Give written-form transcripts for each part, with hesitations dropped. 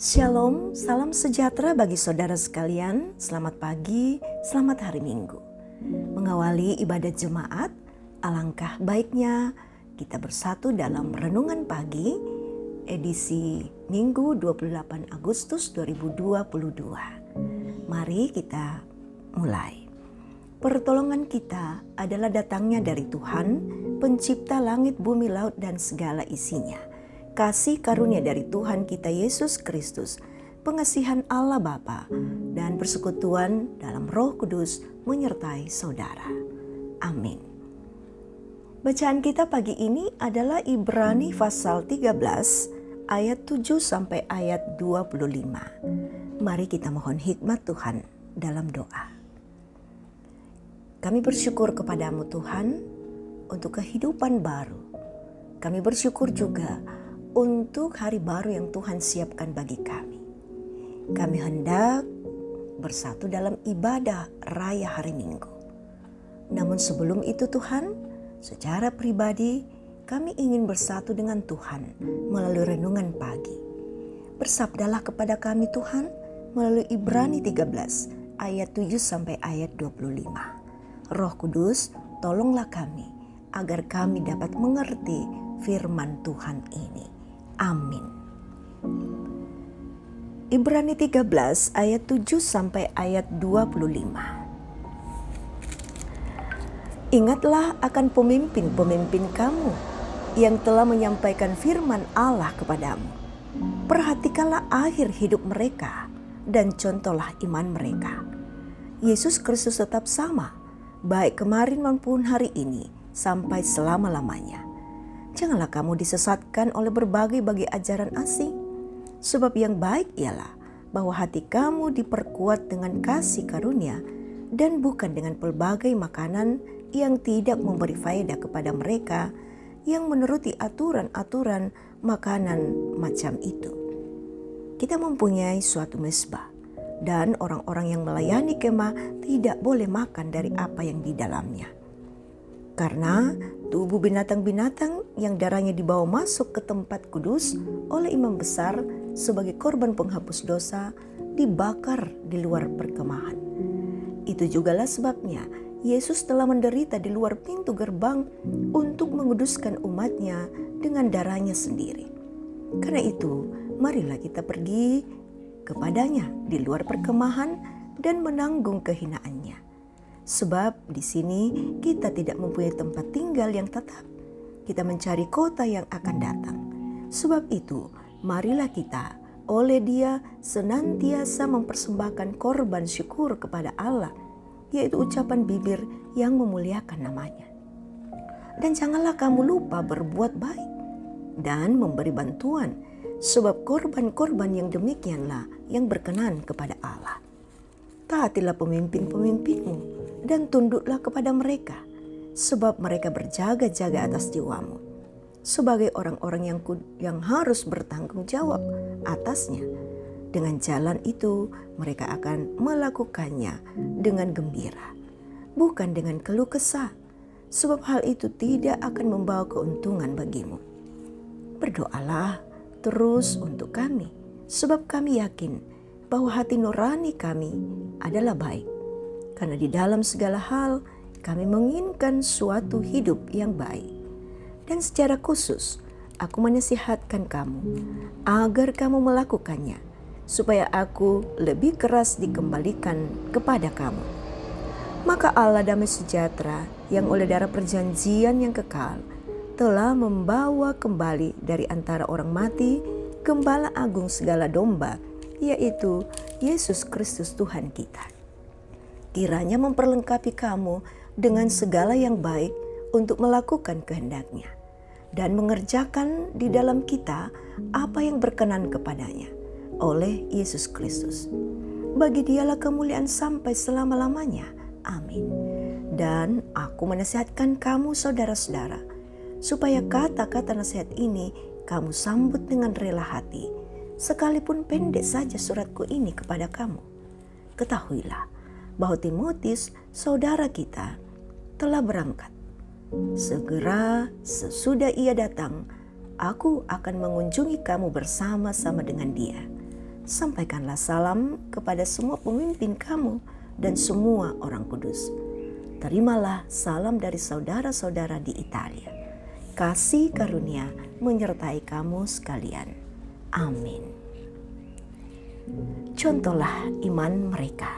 Shalom, salam sejahtera bagi saudara sekalian. Selamat pagi, selamat hari Minggu. Mengawali ibadat jemaat, alangkah baiknya kita bersatu dalam renungan pagi edisi Minggu 28 Agustus 2022. Mari kita mulai. Pertolongan kita adalah datangnya dari Tuhan, pencipta langit, bumi, laut, dan segala isinya. Kasih karunia dari Tuhan kita Yesus Kristus, pengasihan Allah Bapa, dan persekutuan dalam Roh Kudus menyertai saudara. Amin. Bacaan kita pagi ini adalah Ibrani pasal 13 ayat 7 sampai ayat 25. Mari kita mohon hikmat Tuhan dalam doa. Kami bersyukur kepadamu Tuhan untuk kehidupan baru. Kami bersyukur juga untuk hari baru yang Tuhan siapkan bagi kami. Kami hendak bersatu dalam ibadah raya hari Minggu. Namun sebelum itu Tuhan, secara pribadi kami ingin bersatu dengan Tuhan melalui renungan pagi. Bersabdalah kepada kami Tuhan melalui Ibrani 13 ayat 7 sampai ayat 25. Roh Kudus, tolonglah kami agar kami dapat mengerti firman Tuhan ini. Amin. Ibrani 13 ayat 7 sampai ayat 25. Ingatlah akan pemimpin-pemimpin kamu yang telah menyampaikan firman Allah kepadamu. Perhatikanlah akhir hidup mereka dan contohlah iman mereka. Yesus Kristus tetap sama, baik kemarin maupun hari ini sampai selama-lamanya. Janganlah kamu disesatkan oleh berbagai ajaran asing. Sebab yang baik ialah bahwa hati kamu diperkuat dengan kasih karunia dan bukan dengan pelbagai makanan yang tidak memberi faedah kepada mereka yang menuruti aturan-aturan makanan macam itu. Kita mempunyai suatu mezbah dan orang-orang yang melayani kemah tidak boleh makan dari apa yang di dalamnya. Karena tubuh binatang-binatang yang darahnya dibawa masuk ke tempat kudus oleh imam besar sebagai korban penghapus dosa dibakar di luar perkemahan. Itu jugalah sebabnya Yesus telah menderita di luar pintu gerbang untuk menguduskan umatnya dengan darahnya sendiri. Karena itu, marilah kita pergi kepadanya di luar perkemahan dan menanggung kehinaannya. Sebab di sini kita tidak mempunyai tempat tinggal yang tetap. Kita mencari kota yang akan datang. Sebab itu, marilah kita oleh Dia senantiasa mempersembahkan korban syukur kepada Allah, yaitu ucapan bibir yang memuliakan namanya. Dan janganlah kamu lupa berbuat baik dan memberi bantuan, sebab korban-korban yang demikianlah yang berkenan kepada Allah. Taatilah pemimpin-pemimpinmu dan tunduklah kepada mereka, sebab mereka berjaga-jaga atas jiwamu, sebagai orang-orang yang harus bertanggung jawab atasnya. Dengan jalan itu mereka akan melakukannya dengan gembira, bukan dengan keluh kesah, sebab hal itu tidak akan membawa keuntungan bagimu. Berdoalah terus untuk kami, sebab kami yakin bahwa hati nurani kami adalah baik. Karena di dalam segala hal kami menginginkan suatu hidup yang baik. Dan secara khusus aku menasihatkan kamu agar kamu melakukannya, supaya aku lebih keras dikembalikan kepada kamu. Maka Allah damai sejahtera yang oleh darah perjanjian yang kekal telah membawa kembali dari antara orang mati Gembala Agung segala domba, yaitu Yesus Kristus Tuhan kita. Kiranya memperlengkapi kamu dengan segala yang baik untuk melakukan kehendak-Nya dan mengerjakan di dalam kita apa yang berkenan kepadanya oleh Yesus Kristus. Bagi Dialah kemuliaan sampai selama-lamanya. Amin. Dan aku menasihatkan kamu saudara-saudara, supaya kata-kata nasihat ini kamu sambut dengan rela hati, sekalipun pendek saja suratku ini kepada kamu. Ketahuilah bahwa Timotius, saudara kita, telah berangkat. Segera sesudah ia datang, aku akan mengunjungi kamu bersama-sama dengan dia, Sampaikanlah salam kepada semua pemimpin kamu dan semua orang kudus. Terimalah salam dari saudara-saudara di Italia. Kasih karunia menyertai kamu sekalian. Amin. Contohlah iman mereka.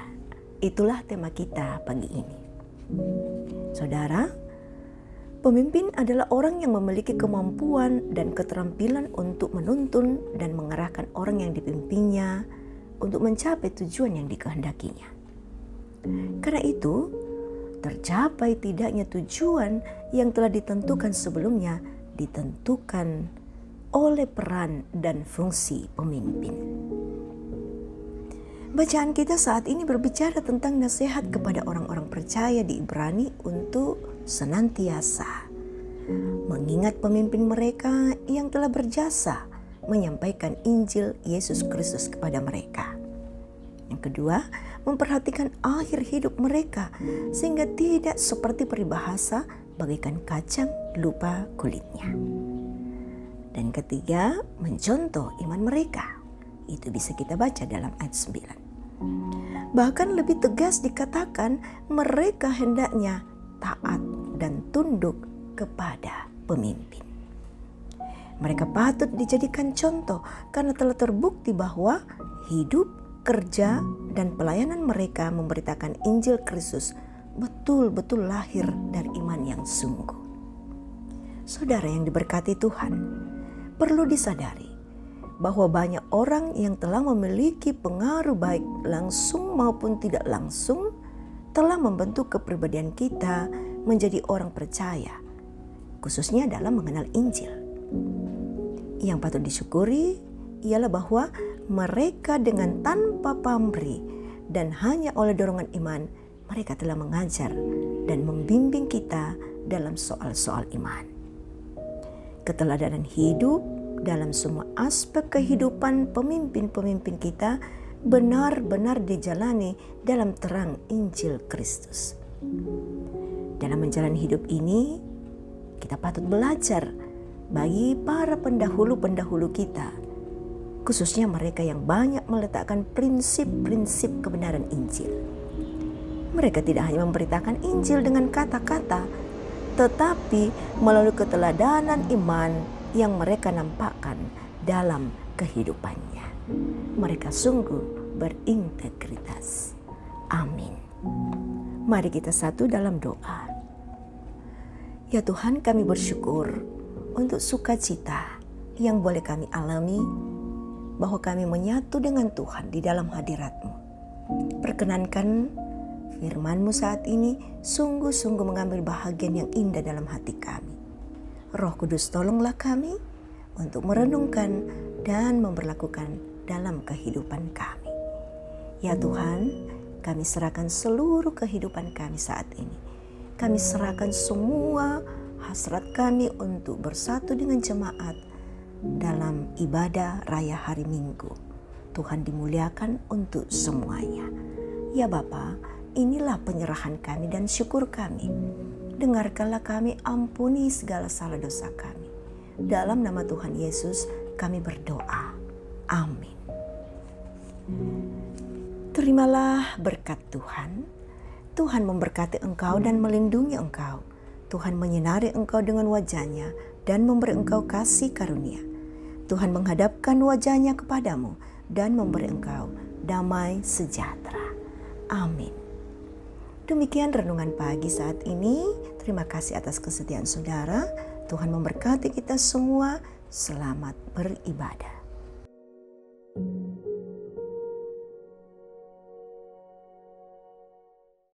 Itulah tema kita pagi ini. Saudara, pemimpin adalah orang yang memiliki kemampuan dan keterampilan untuk menuntun dan mengarahkan orang yang dipimpinnya untuk mencapai tujuan yang dikehendakinya. Karena itu, tercapai tidaknya tujuan yang telah ditentukan sebelumnya ditentukan oleh peran dan fungsi pemimpin. Bacaan kita saat ini berbicara tentang nasihat kepada orang-orang percaya di Ibrani untuk senantiasa mengingat pemimpin mereka yang telah berjasa menyampaikan Injil Yesus Kristus kepada mereka. Yang kedua, memperhatikan akhir hidup mereka sehingga tidak seperti peribahasa bagaikan kacang lupa kulitnya. Dan ketiga, mencontoh iman mereka. Itu bisa kita baca dalam ayat 9. Bahkan lebih tegas dikatakan mereka hendaknya taat dan tunduk kepada pemimpin. Mereka patut dijadikan contoh karena telah terbukti bahwa hidup, kerja, dan pelayanan mereka memberitakan Injil Kristus betul-betul lahir dari iman yang sungguh. Saudara yang diberkati Tuhan, perlu disadari bahwa banyak orang yang telah memiliki pengaruh baik langsung maupun tidak langsung telah membentuk kepribadian kita menjadi orang percaya, khususnya dalam mengenal Injil. Yang patut disyukuri ialah bahwa mereka dengan tanpa pamrih dan hanya oleh dorongan iman, mereka telah mengajar dan membimbing kita dalam soal-soal iman. Keteladanan hidup dalam semua aspek kehidupan pemimpin-pemimpin kita benar-benar dijalani dalam terang Injil Kristus. Dalam menjalani hidup ini, kita patut belajar bagi para pendahulu-pendahulu kita, khususnya mereka yang banyak meletakkan prinsip-prinsip kebenaran Injil. Mereka tidak hanya memberitakan Injil dengan kata-kata, tetapi melalui keteladanan iman yang mereka nampakkan dalam kehidupannya. Mereka sungguh berintegritas. Amin. Mari kita satu dalam doa. Ya Tuhan, kami bersyukur untuk sukacita yang boleh kami alami bahwa kami menyatu dengan Tuhan di dalam hadirat-Mu. Perkenankan firman-Mu saat ini sungguh-sungguh mengambil bahagian yang indah dalam hati kami. Roh Kudus, tolonglah kami untuk merenungkan dan memberlakukan dalam kehidupan kami. Ya Tuhan, kami serahkan seluruh kehidupan kami saat ini. Kami serahkan semua hasrat kami untuk bersatu dengan jemaat dalam ibadah raya hari Minggu. Tuhan dimuliakan untuk semuanya. Ya Bapa, inilah penyerahan kami dan syukur kami. Dengarkanlah kami, ampuni segala salah dosa kami. Dalam nama Tuhan Yesus kami berdoa. Amin. Terimalah berkat Tuhan. Tuhan memberkati engkau dan melindungi engkau. Tuhan menyinari engkau dengan wajah-Nya dan memberi engkau kasih karunia. Tuhan menghadapkan wajah-Nya kepadamu dan memberi engkau damai sejahtera. Amin. Demikian renungan pagi saat ini. Terima kasih atas kesetiaan saudara. Tuhan memberkati kita semua. Selamat beribadah.